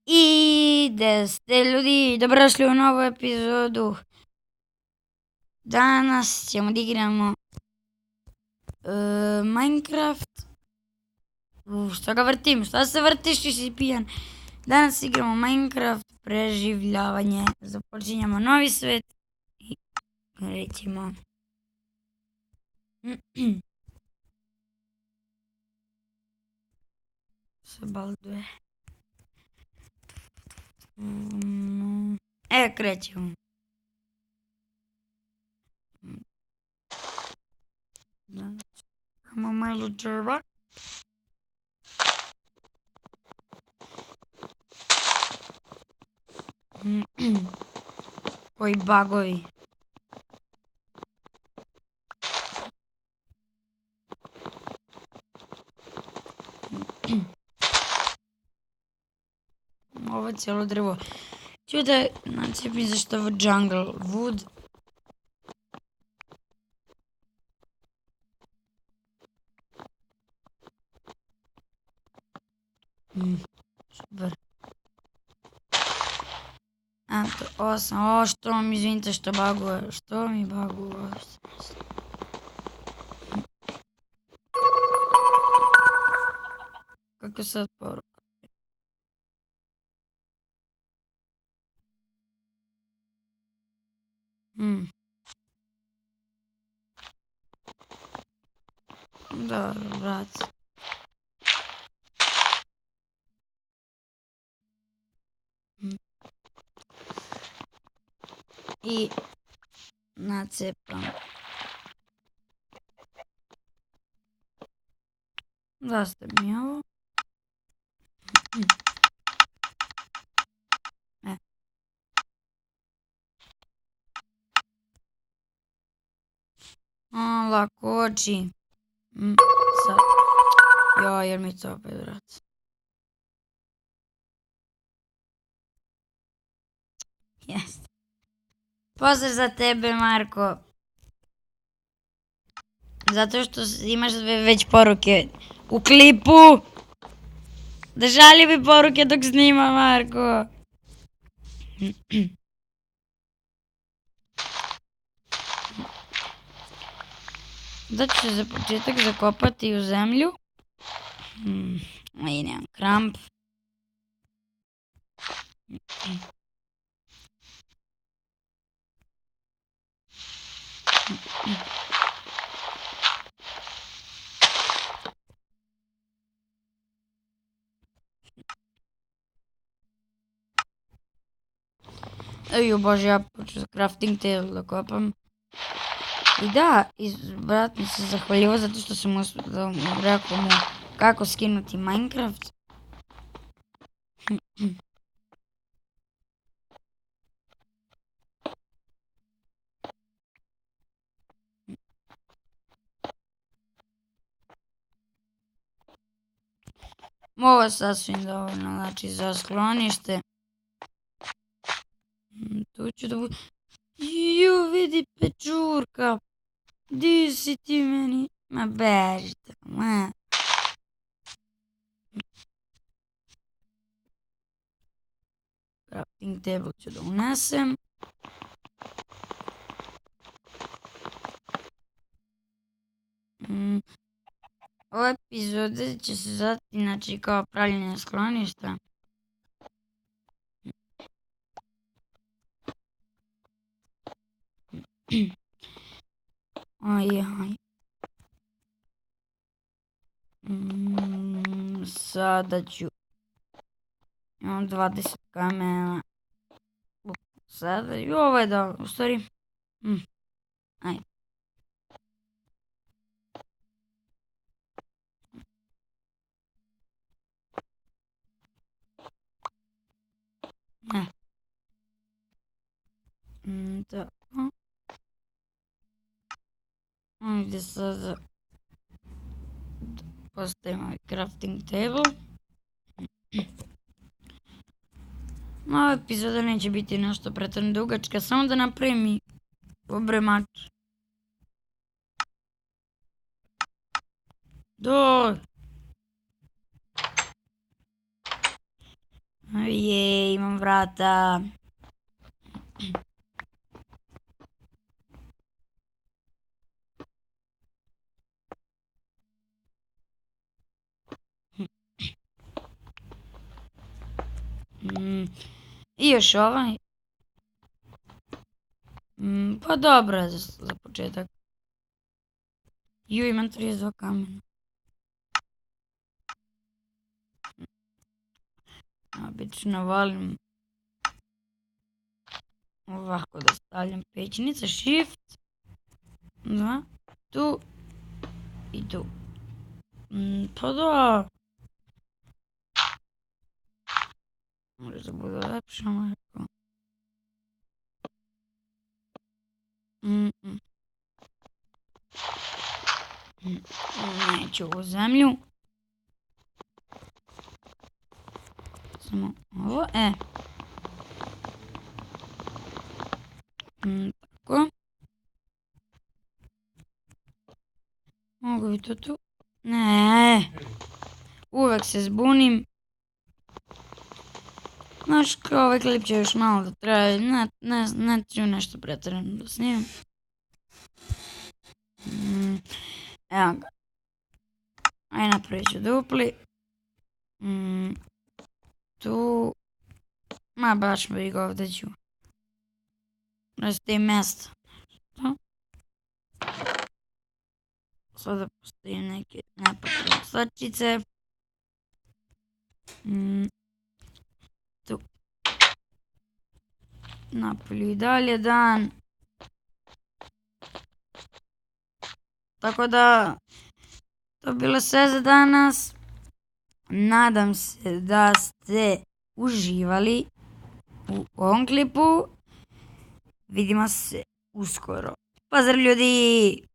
I da ste ljudi dobrošli u novu epizodu. Danas ćemo da igramo Minecraft. Šta ga vrtim? Šta se vrtiš, ti si pijan? Danas igramo Minecraft preživljavanje. Započinjamo novi svet i recimo se balduje. Krećemo. Imamo malo drva. Koji bagovi. Ovo cijelo drvo. Ću da nacijepim zašto ovo jungle wood. Super. Eto, 8. Što mi, izvinite što baguje. Što mi baguje? Kako sad poruka? Da, brat. I nacepam. Zastav mi ovo. Lakoči. Sad. Joj, jer mi to opet vrat. Jeste. Pozdrav za tebe, Marko. Zato što imaš već poruke u klipu. Držali bi poruke dok snima, Marko. Da ću se za početak zakopati u zemlju. I nemam kramp. Ejo bože, ja poču za crafting table da kopam. I da, brat mi se zahvaljivo zato što sam rekao mu kako skinuti Minecraft. Ovo je sasvim dovoljno, znači za sklonište. Tu ću da budem. Ju, vidi pečurka. Di si ti meni? Ma bežite, ma. Crafting table ću da unesem. Ova epizoda će se zvati, znači, kao pravljenje skloništa. Aj. Sada ću. Imam 20 kamena. Sada, i ovo je dobro, u stvari. Ajde. Tako. Ajde sada postavimo ovaj crafting table. Ova epizoda neće biti nešto pretredno dugačka, samo da napravim obremač. Doj! Jej, imam vrata. I još ovaj. Pa dobro je za početak. Ju, imam 32 kamena. Obično volim ovako da stavljam pećnice. Shift. Da. Tu. I tu. Pa da. Može da bude lepše, majko. Neću u zemlju. Samo ovo, tako. Mogu bi to tu? Ne. Uvek se zbunim. Znaš, kao ovaj klip će još malo da traje. Ne ću nešto pretjerano da snimam. Evo ga. Aj napravit ću dupli. Tu. Ma baš mi ga ovdje ću. Rastavim mjesto. Sada postavim neke nepotrebne stvačice. Tu. Napolju i dalje dan. Tako da, to je bilo sve za danas. Nadam se da ste uživali u ovom klipu. Vidimo se uskoro. Pozdrav ljudi!